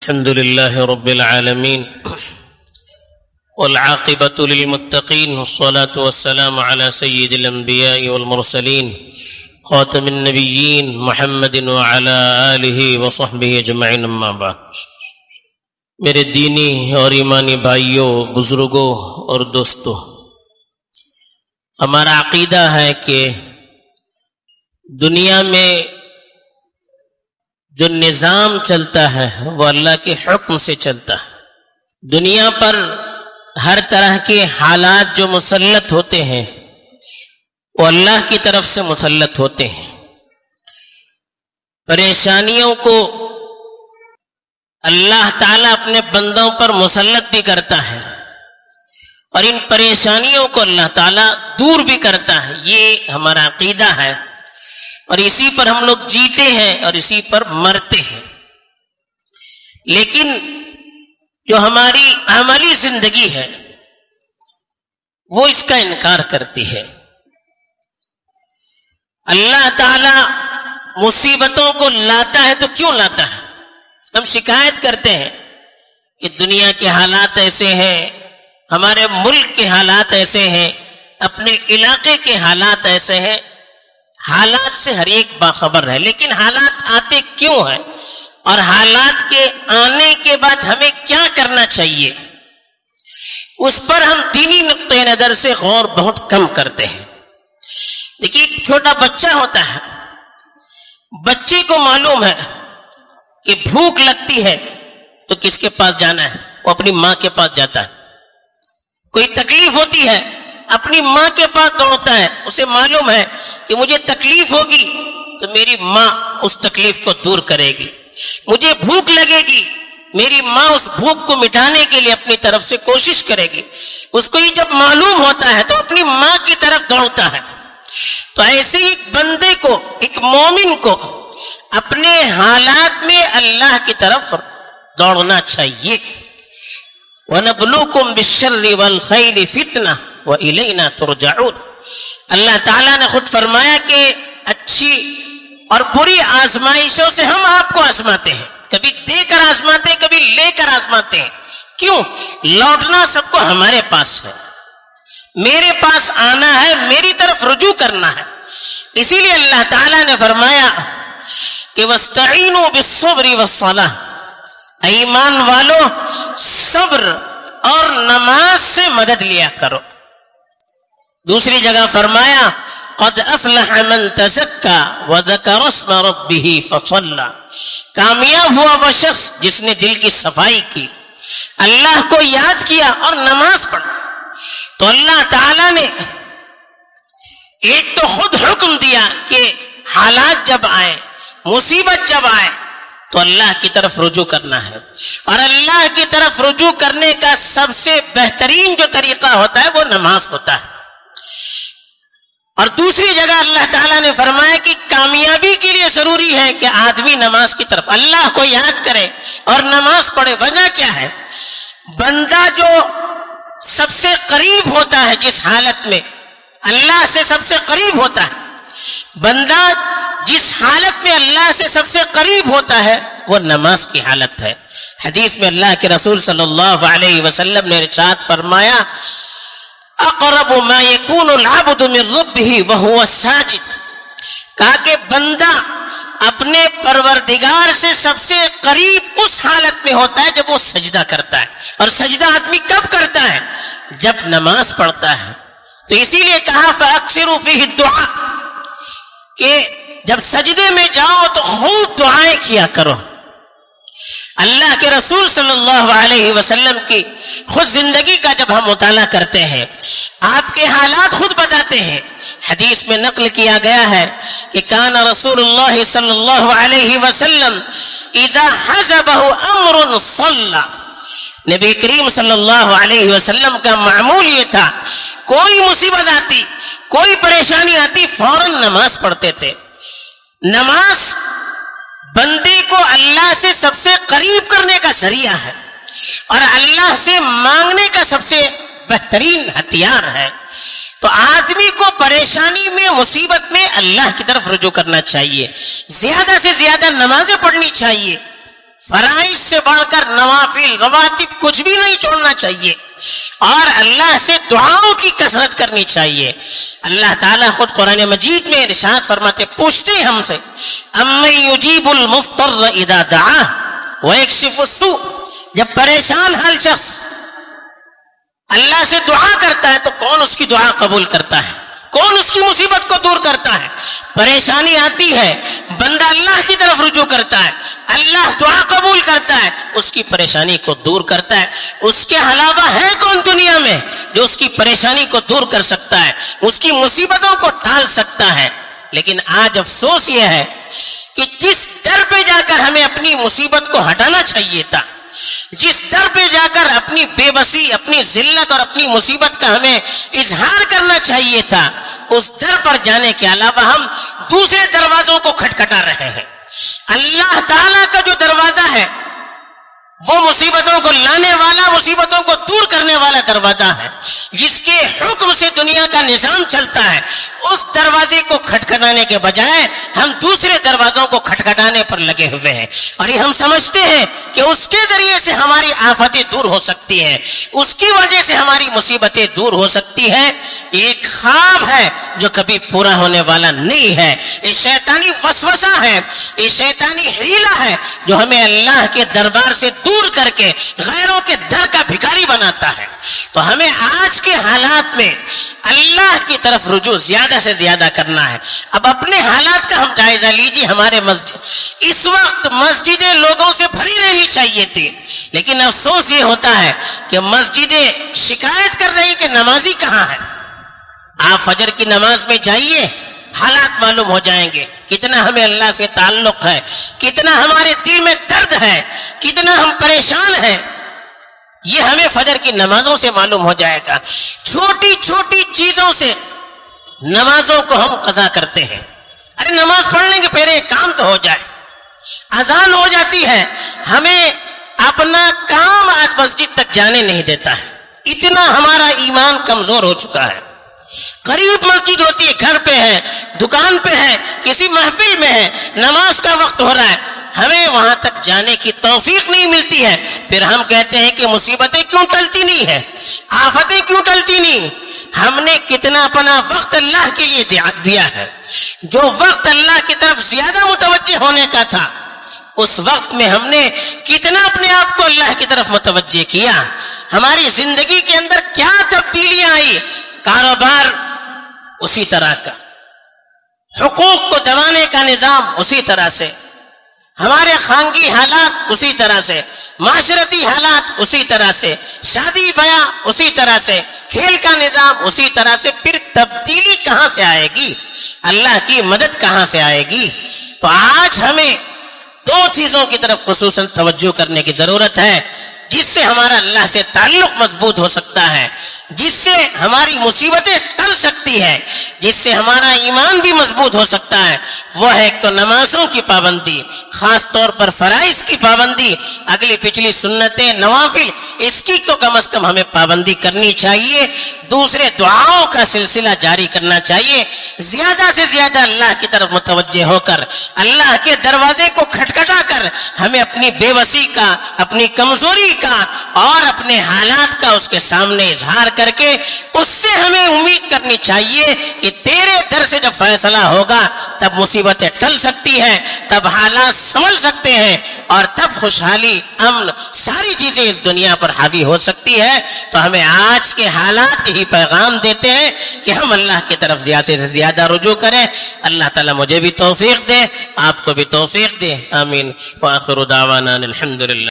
الحمد لله رب العالمين والعاقبة للمتقين والصلاة والسلام على سيد الأنبياء والمرسلين خاتم النبيين محمد وعلى آله وصحبه أجمعين اما بعد۔ میرے دینی اور ایمانی بھائیوں، بزرگوں اور دوستوں، ہمارا عقیدہ ہے کہ دنیا میں جو نظام چلتا ہے وہ اللہ کے حکم سے چلتا ہے۔ دنیا پر ہر طرح کے حالات جو مسلط ہوتے ہیں وہ اللہ کی طرف سے مسلط ہوتے ہیں۔ پریشانیوں کو اللہ تعالیٰ اپنے بندوں پر مسلط بھی کرتا ہے اور ان پریشانیوں کو اللہ تعالیٰ دور بھی کرتا ہے۔ یہ ہمارا عقیدہ ہے اور اسی پر ہم لوگ جیتے ہیں اور اسی پر مرتے ہیں۔ لیکن جو ہماری عملی زندگی ہے وہ اس کا انکار کرتی ہے۔ اللہ تعالی مصیبتوں کو لاتا ہے تو کیوں لاتا ہے؟ ہم شکایت کرتے ہیں کہ دنیا کے حالات ایسے ہیں، ہمارے ملک کے حالات ایسے ہیں، اپنے علاقے کے حالات ایسے ہیں۔ حالات سے ہر ایک باخبر ہے، لیکن حالات آتے کیوں ہیں اور حالات کے آنے کے بعد ہمیں کیا کرنا چاہیے، اس پر ہم دینی نقطہ نظر سے غور بہت کم کرتے ہیں۔ دیکھیے، ایک چھوٹا بچہ ہوتا ہے، بچے کو معلوم ہے کہ بھوک لگتی ہے تو کس کے پاس جانا ہے؟ وہ اپنی ماں کے پاس جاتا ہے۔ کوئی تکلیف ہوتی ہے اپنی ماں کے پاس دوڑتا ہے، اسے معلوم ہے کہ مجھے تکلیف ہوگی تو میری ماں اس تکلیف کو دور کرے گی، مجھے بھوک لگے گی، میری ماں اس بھوک کو مٹانے کے لیے اپنی طرف سے کوشش کرے گی۔ اس کو یہ جب معلوم ہوتا ہے تو اپنی ماں کی طرف دوڑتا ہے۔ تو ایسے ہی ایک بندے کو، ایک مومن کو اپنے حالات میں اللہ کی طرف دوڑنا چاہیے۔ وَنَبْلُوكُمْ بِالشَّرِّ وَالْخَيْرِ فِتْنَةً وَإِلَيْنَا تُرْجَعُونَ۔ اللہ تعالیٰ نے خود فرمایا کہ اچھی اور بری آزمائشوں سے ہم آپ کو آزماتے ہیں، کبھی دے کر آزماتے ہیں، کبھی لے کر آزماتے ہیں۔ کیوں؟ لوٹنا سب کو ہمارے پاس ہے، میرے پاس آنا ہے، میری طرف رجوع کرنا ہے۔ اسی لیے اللہ تعالیٰ نے فرمایا کہ وَاسْتَعِينُوا بِالصَّبْرِ وَالصَّلَاةِ، ایمان والو صبر اور نماز سے مدد لیا کرو۔ دوسری جگہ فرمایا قد افلح من تزکا وذکر اسم ربہ فصلی، کامیاب ہوا وہ شخص جس نے دل کی صفائی کی، اللہ کو یاد کیا اور نماز پڑھا۔ تو اللہ تعالی نے ایک تو خود حکم دیا کہ حالات جب آئے، مصیبت جب آئے تو اللہ کی طرف رجوع کرنا ہے، اور اللہ کی طرف رجوع کرنے کا سب سے بہترین جو طریقہ ہوتا ہے وہ نماز ہوتا ہے۔ اور دوسری جگہ اللہ تعالیٰ نے فرمایا کہ کامیابی کے لیے ضروری ہے کہ آدمی نماز کی طرف اللہ کو یاد کرے اور نماز پڑھے۔ وجہ کیا ہے؟ بندہ جو سب سے قریب ہوتا ہے، جس حالت میں اللہ سے سب سے قریب ہوتا ہے، بندہ جس حالت میں اللہ سے سب سے قریب ہوتا ہے وہ نماز کی حالت ہے۔ حدیث میں اللہ کے رسول صلی اللہ علیہ وسلم نے ارشاد فرمایا اقرب ما یکون العبد من ربہ وہو ساجد، کہا کہ بندہ اپنے پروردگار سے سب سے قریب اس حالت میں ہوتا ہے جب وہ سجدہ کرتا ہے، اور سجدہ آدمی کب کرتا ہے؟ جب نماز پڑھتا ہے۔ تو اسی لیے کہا فاکثروا فیہ الدعاء، کہ جب سجدے میں جاؤ تو خوب دعائیں کیا کرو۔ اللہ کے رسول صلی اللہ علیہ وسلم کی خود زندگی کا جب ہم مطالعہ کرتے ہیں، آپ کے حالات خود بتاتے ہیں۔ حدیث میں نقل کیا گیا ہے کہ کان رسول اللہ صلی اللہ علیہ وسلم اذا حزبہ امر صلی، نبی کریم صلی اللہ علیہ وسلم کا معمول یہ تھا، کوئی مصیبت آتی، کوئی پریشانی آتی، فوراً نماز پڑھتے تھے۔ نماز بندے کو اللہ سے سب سے قریب کرنے کا ذریعہ ہے اور اللہ سے مانگنے کا سب سے بہترین ہتھیار ہے۔ تو آدمی کو پریشانی میں، مصیبت میں اللہ کی طرف رجوع کرنا چاہیے، زیادہ سے زیادہ نمازیں پڑھنی چاہیے، فرائض سے بڑھ کر نوافل رواتب کچھ بھی نہیں چھوڑنا چاہیے، اور اللہ سے دعاؤں کی کثرت کرنی چاہیے۔ اللہ تعالیٰ خود قرآن مجید میں ارشاد فرماتے، پوچھتے ہیں ہم سے، امن یجیب المضطر اذا دعاہ ویکشف السوء، جب پریشان حال شخص اللہ سے دعا کرتا ہے تو کون اس کی دعا قبول کرتا ہے؟ کون اس کی مصیبت کو دور کرتا ہے؟ پریشانی آتی ہے، بندہ اللہ کی طرف رجوع کرتا ہے، اللہ دعا قبول کرتا ہے، اس کی پریشانی کو دور کرتا ہے۔ اس کے علاوہ ہے کون دنیا میں جو اس کی پریشانی کو دور کر سکتا ہے، اس کی مصیبتوں کو ٹال سکتا ہے؟ لیکن آج افسوس یہ ہے کہ جس در پہ جا کر ہمیں اپنی مصیبت کو ہٹانا چاہیے تھا، جس در پہ جا کر اپنی بے بسی، اپنی ذلت اور اپنی مصیبت کا ہمیں اظہار کرنا چاہیے تھا، اس در پر جانے کے علاوہ ہم دوسرے دروازوں کو کھٹکھٹا رہے ہیں۔ اللہ تعالیٰ کا جو دروازہ ہے وہ مصیبتوں کو لانے والا، مصیبتوں کو دور کرنے والا دروازہ ہے، جس کے حکم سے دنیا کا نظام چلتا ہے۔ اس دروازے کو کھٹکھٹانے کے بجائے ہم دوسرے دروازوں کو کھٹکھٹانے پر لگے ہوئے ہیں، اور یہ ہم سمجھتے ہیں کہ اس کے ذریعے سے ہماری آفتیں دور ہو سکتی ہیں، اس کی وجہ سے ہماری مصیبتیں دور ہو سکتی ہیں۔ ایک خواب ہے جو کبھی پورا ہونے والا نہیں ہے، یہ شیطانی وسوسہ ہے، یہ شیطانی حیلہ ہے جو ہمیں اللہ کے دربار سے دور کر کے غیروں کے در کا بھکاری بناتا ہے۔ تو ہمیں آج کے حالات میں اللہ کی طرف رجوع زیادہ سے زیادہ کرنا ہے۔ اب اپنے حالات کا ہم جائزہ لیجیے۔ ہمارے مسجد اس وقت مسجدیں لوگوں سے بھری رہنی چاہیے تھی، لیکن افسوس یہ ہوتا ہے کہ مسجدیں شکایت کر رہی کہ نمازی کہاں ہے۔ آپ فجر کی نماز میں جائیے، حالات معلوم ہو جائیں گے، کتنا ہمیں اللہ سے تعلق ہے، کتنا ہمارے دل میں درد ہے، کتنا ہم پریشان ہیں، یہ ہمیں فجر کی نمازوں سے معلوم ہو جائے گا۔ چھوٹی چھوٹی چیزوں سے نمازوں کو ہم قضا کرتے ہیں۔ ارے نماز پڑھ لیں گے، پہلے ایک کام تو ہو جائے۔ اذان ہو جاتی ہے، ہمیں اپنا کام آج مسجد تک جانے نہیں دیتا ہے، اتنا ہمارا ایمان کمزور ہو چکا ہے۔ قریب مسجد ہوتی ہے، گھر پہ ہے، دکان پہ ہے، کسی محفل میں ہے، نماز کا وقت ہو رہا ہے، ہمیں وہاں تک جانے کی توفیق نہیں ملتی ہے۔ پھر ہم کہتے ہیں کہ مصیبتیں کیوں ٹلتی نہیں ہیں، آفتیں کیوں ٹلتی نہیں۔ ہم نے کتنا اپنا وقت اللہ کے لیے دیا ہے، جو وقت اللہ کی طرف زیادہ متوجہ ہونے کا تھا، اس وقت میں ہم نے کتنا اپنے آپ کو اللہ کی طرف متوجہ کیا۔ ہماری زندگی کے اندر کیا تبدیلیاں آئی، کاروبار اسی طرح کا، حقوق کو دبانے کا نظام اسی طرح سے، ہمارے خانگی حالات اسی طرح سے، معاشرتی حالات اسی طرح سے، شادی بیاہ اسی طرح سے، کھیل کا نظام اسی طرح سے۔ پھر تبدیلی کہاں سے آئے گی، اللہ کی مدد کہاں سے آئے گی؟ تو آج ہمیں دو چیزوں کی طرف خصوصاً توجہ کرنے کی ضرورت ہے، جس سے ہمارا اللہ سے تعلق مضبوط ہو سکتا ہے، جس سے ہماری مصیبتیں ٹل سکتی ہے، جس سے ہمارا ایمان بھی مضبوط ہو سکتا ہے۔ وہ ہے ایک تو نمازوں کی پابندی، خاص طور پر فرائض کی پابندی، اگلی پچھلی سنتیں نوافل، اس کی تو کم از کم ہمیں پابندی کرنی چاہیے۔ دوسرے دعاؤں کا سلسلہ جاری کرنا چاہیے، زیادہ سے زیادہ اللہ کی طرف متوجہ ہو کر، اللہ کے دروازے کو کھٹکھٹا کر ہمیں اپنی بے بسی کا، اپنی کمزوری کا اور اپنے حالات کا اس کے سامنے اظہار کر کے اس سے ہمیں امید کرنی چاہیے کہ تیرے در سے جب فیصلہ ہوگا تب مصیبتیں ٹل سکتی ہیں، تب حالات سنبھل سکتے ہیں، اور تب خوشحالی، امن، ساری چیزیں اس دنیا پر حاوی ہو سکتی ہے۔ تو ہمیں آج کے حالات ہی پیغام دیتے ہیں کہ ہم اللہ کی طرف زیادہ سے زیادہ رجوع کریں۔ اللہ تعالیٰ مجھے بھی توفیق دے، آپ کو بھی توفیق دے، آمین۔ وآخر دعوانا الحمدللہ۔